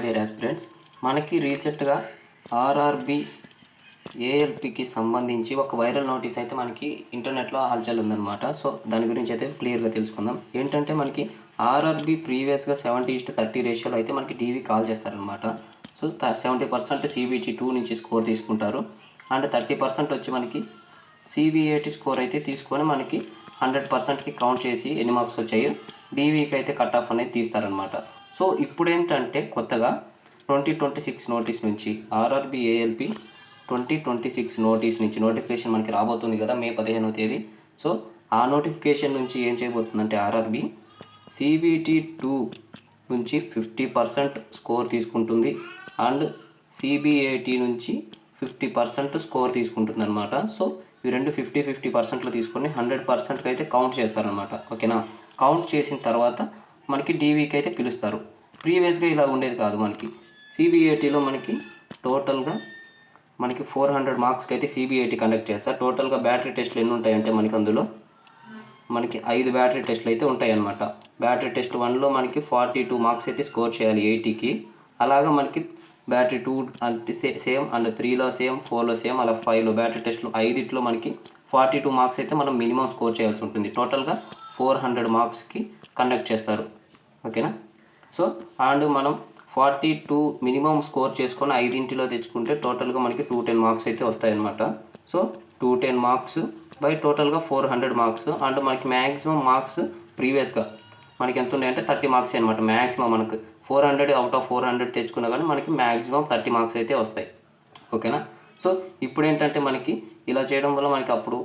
Dear aspirants, మనకి రీసెంట్గా RRB ఏఎల్పికి సంబంధించి ఒక వైరల్ నోటీస్ అయితే మనకి ఇంటర్నెట్లో హల్చల్ ఉందన్నమాట. సో దాని గురించి అయితే క్లియర్గా తెలుసుకుందాం. ఏంటంటే మనకి ఆర్ఆర్బి ప్రీవియస్గా 70:30 రేషియోలో అయితే మనకి టీవీ కాల్ చేస్తారనమాట. సో 70% CBT 2 నుంచి స్కోర్ తీసుకుంటారు అండ్ 30% వచ్చి మనకి CBAT స్కోర్ అయితే తీసుకొని మనకి 100%కి కౌంట్ చేసి ఎన్ని మార్క్స్ వచ్చాయో డీవీకి అయితే కట్ ఆఫ్ అనేది తీస్తారనమాట. సో ఇప్పుడు ఏంటంటే కొత్తగా 2026 నోటీస్ నుంచి ఆర్ఆర్బి ఏఎల్పి 2026 నోటీస్ నుంచి నోటిఫికేషన్ మనకి రాబోతుంది కదా, మే 15వ తేదీ. సో ఆ నోటిఫికేషన్ నుంచి ఏం చేయబోతుందంటే ఆర్ఆర్బి CBT 2 నుంచి 50% స్కోర్ తీసుకుంటుంది అండ్ CBAT నుంచి 50% స్కోర్ తీసుకుంటుంది అనమాట. సో ఈ రెండు 50-50%లో తీసుకొని 100%కి అయితే కౌంట్ చేస్తారనమాట. ఓకేనా? కౌంట్ చేసిన తర్వాత మనకి డీవీకి అయితే పిలుస్తారు. ప్రీవియస్గా ఇలా ఉండేది కాదు. మనకి CBATలో మనకి టోటల్గా మనకి 400 మార్క్స్కి అయితే CBAT కండక్ట్ చేస్తారు. టోటల్గా బ్యాటరీ టెస్ట్లు ఎన్ని ఉంటాయంటే మనకి అందులో మనకి 5 బ్యాటరీ టెస్ట్లు అయితే ఉంటాయన్నమాట. బ్యాటరీ టెస్ట్ 1లో మనకి 42 మార్క్స్ అయితే స్కోర్ చేయాలి 80కి. అలాగా మనకి బ్యాటరీ 2 అంటే సేమ్ అండ్ 3లో సేమ్, 4లో సేమ్, అలా 5లో బ్యాటరీ టెస్ట్లు 5లో మనకి 42 మార్క్స్ అయితే మనం మినిమం స్కోర్ చేయాల్సి ఉంటుంది. టోటల్గా 400 మార్క్స్కి కండక్ట్ చేస్తారు. ఓకేనా? సో అండ్ మనం 42 మినిమం స్కోర్ చేసుకొని 5లో తెచ్చుకుంటే టోటల్గా మనకి 210 మార్క్స్ అయితే వస్తాయన్నమాట. సో 210 మార్క్స్ బై టోటల్గా 400 మార్క్స్ అండ్ మనకి మ్యాక్సిమం మార్క్స్ ప్రీవియస్గా మనకి ఎంత ఉన్నాయంటే 30 మార్క్స్ అనమాట. మ్యాక్సిమం మనకు 400 అవుట్ ఆఫ్ 400 తెచ్చుకున్నా కానీ మనకి మ్యాక్సిమం 30 మార్క్స్ అయితే వస్తాయి. ఓకేనా? సో ఇప్పుడు ఏంటంటే మనకి ఇలా చేయడం వల్ల మనకి అప్పుడు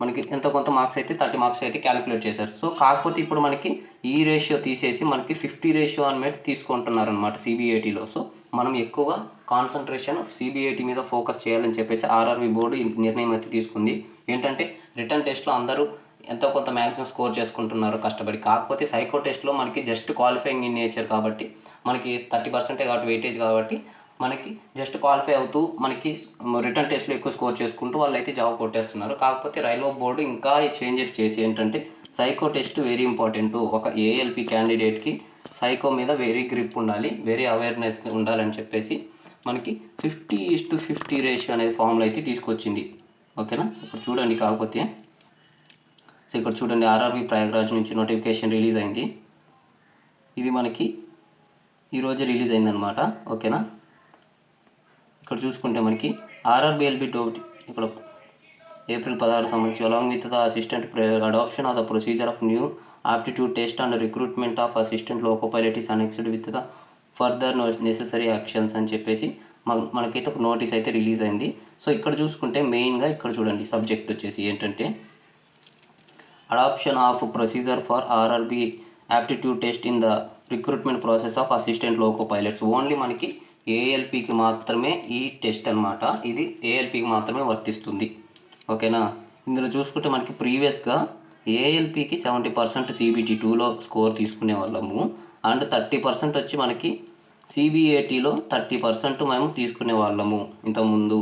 మనకి ఎంతో కొంత మార్క్స్ అయితే 30 మార్క్స్ అయితే క్యాలిక్యులేట్ చేశారు. సో కాకపోతే ఇప్పుడు మనకి ఈ రేషియో తీసేసి మనకి 50 రేషియో అనేది తీసుకుంటున్నారనమాట CBATలో. సో మనం ఎక్కువగా కాన్సన్ట్రేషన్ CBAT మీద ఫోకస్ చేయాలని చెప్పేసి ఆర్ఆర్బి బోర్డు నిర్ణయం అయితే తీసుకుంది. ఏంటంటే రిటర్న్ టెస్ట్లో అందరూ ఎంతో కొంత మ్యాక్సిమం స్కోర్ చేసుకుంటున్నారు కష్టపడి. కాకపోతే సైకో టెస్ట్లో మనకి జస్ట్ క్వాలిఫైయింగ్ ఇన్ నేచర్ కాబట్టి మనకి 30% కాబట్టి వెయిటేజ్ కాబట్టి మనకి జస్ట్ క్వాలిఫై అవుతూ మనకి రిటర్న్ టెస్ట్లో ఎక్కువ స్కోర్ చేసుకుంటూ వాళ్ళు అయితే జాబ్ కొట్టేస్తున్నారు. కాకపోతే రైల్వే బోర్డు ఇంకా చేంజెస్ చేసి ఏంటంటే సైకో టెస్ట్ వెరీ ఇంపార్టెంట్. ఒక ఏఎల్పి క్యాండిడేట్కి సైకో మీద వెరీ గ్రిప్ ఉండాలి, వెరీ అవేర్నెస్ ఉండాలని చెప్పేసి మనకి 50:50 రేషియో అనేది ఫార్ములా అయితే తీసుకొచ్చింది. ఓకేనా? ఇప్పుడు చూడండి. కాకపోతే సో ఇక్కడ చూడండి, ఆర్ఆర్బి ప్రయాగ్రాజ్ నుంచి నోటిఫికేషన్ రిలీజ్ అయింది. ఇది మనకి ఈరోజు రిలీజ్ అయిందనమాట. ఓకేనా? ఇక్కడ చూసుకుంటే మనకి ఆర్ఆర్బిఎల్బి ఇక్కడ ఏప్రిల్ 16 సంబంధించి along with the assistant adoption of the procedure of new aptitude test and recruitment of assistant loco pilot is annexed with the further necessary actions అని చెప్పేసి మనకైతే ఒక నోటీస్ అయితే రిలీజ్ అయింది. సో ఇక్కడ చూసుకుంటే మెయిన్గా ఇక్కడ చూడండి, సబ్జెక్ట్ వచ్చేసి ఏంటంటే adoption of procedure for RRB aptitude test in the recruitment process of assistant loco pilots. Only మనకి ఏఎల్పికి మాత్రమే ఈ టెస్ట్ అనమాట. ఇది ఏఎల్పికి మాత్రమే వర్తిస్తుంది. ఓకేనా? ఇందులో చూసుకుంటే మనకి ప్రీవియస్గా ఏఎల్పికి 70% CBT 2లో స్కోర్ తీసుకునే వాళ్ళము అండ్ 30% వచ్చి మనకి CBATలో 30% మేము తీసుకునే వాళ్ళము ఇంతకుముందు.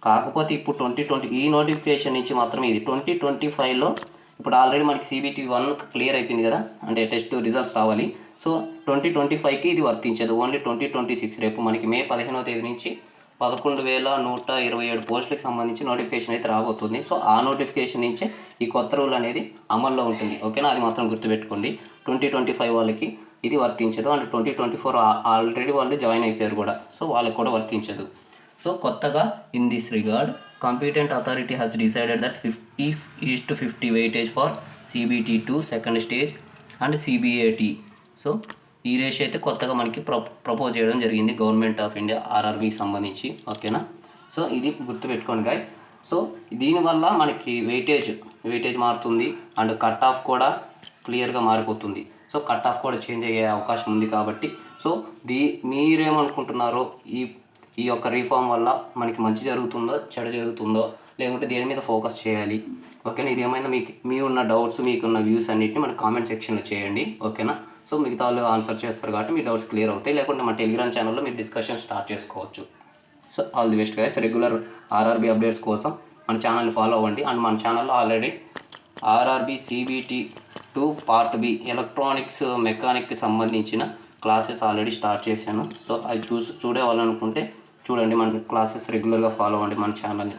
కాకపోతే ఇప్పుడు 2020 ఈ నోటిఫికేషన్ నుంచి మాత్రమే ఇది 2025లో ఇప్పుడు ఆల్రెడీ మనకి CBT 1 క్లియర్ అయిపోయింది కదా, అంటే టెస్ట్ రిజల్ట్స్ రావాలి. సో 2025కి ఇది వర్తించదు. ఓన్లీ 2026 రేపు మనకి మే 15వ తేదీ నుంచి 11,127 పోస్టులకు సంబంధించి నోటిఫికేషన్ అయితే రాబోతుంది. సో ఆ నోటిఫికేషన్ నుంచే ఈ కొత్త రూల్ అనేది అమల్లో ఉంటుంది. ఓకేనా? అది మాత్రం గుర్తుపెట్టుకోండి. 2025 వాళ్ళకి ఇది వర్తించదు అండ్ 2024 ఆల్రెడీ వాళ్ళు జాయిన్ అయిపోయారు కూడా, సో వాళ్ళకి కూడా వర్తించదు. సో కొత్తగా in this regard competent authority has decided that 50:50 weightage for CBT 2 second stage and CBAT. So ఈ రేషియో అయితే కొత్తగా మనకి ప్రపోజ్ చేయడం జరిగింది గవర్నమెంట్ ఆఫ్ ఇండియా ఆర్ఆర్బికి సంబంధించి. ఓకేనా? సో ఇది గుర్తుపెట్టుకోండి గైస్. సో దీనివల్ల మనకి వెయిటేజ్ మారుతుంది అండ్ కట్ ఆఫ్ కూడా క్లియర్గా మారిపోతుంది. సో కట్ ఆఫ్ కూడా చేంజ్ అయ్యే అవకాశం ఉంది కాబట్టి సో మీరేమనుకుంటున్నారో ఈ యొక్క రీఫార్మ్ వల్ల మనకి మంచి జరుగుతుందో చెడు జరుగుతుందో లేకుంటే దేని మీద ఫోకస్ చేయాలి? ఓకేనా? ఇది ఏమైనా మీ ఉన్న డౌట్స్, మీకున్న వ్యూస్ అన్నింటినీ మన కామెంట్ సెక్షన్లో చేయండి. ఓకేనా? సో మిగతా వాళ్ళు ఆన్సర్ చేస్తారు కాబట్టి మీ డౌట్స్ క్లియర్ అవుతాయి. లేకుంటే మన టెలిగ్రామ్ ఛానల్లో మీరు డిస్కషన్ స్టార్ట్ చేసుకోవచ్చు. So all the best guys. Regular RRB updates కోసం మన ఛానల్ని ఫాలో అవ్వండి. అండ్ మన ఛానల్లో already RRB CBT 2 part B electronics మెకానిక్కి సంబంధించిన క్లాసెస్ ఆల్రెడీ స్టార్ట్ చేశాను. సో అవి చూడే వాళ్ళనుకుంటే చూడండి, మన క్లాసెస్ రెగ్యులర్గా ఫాలో అవ్వండి మన ఛానల్ని.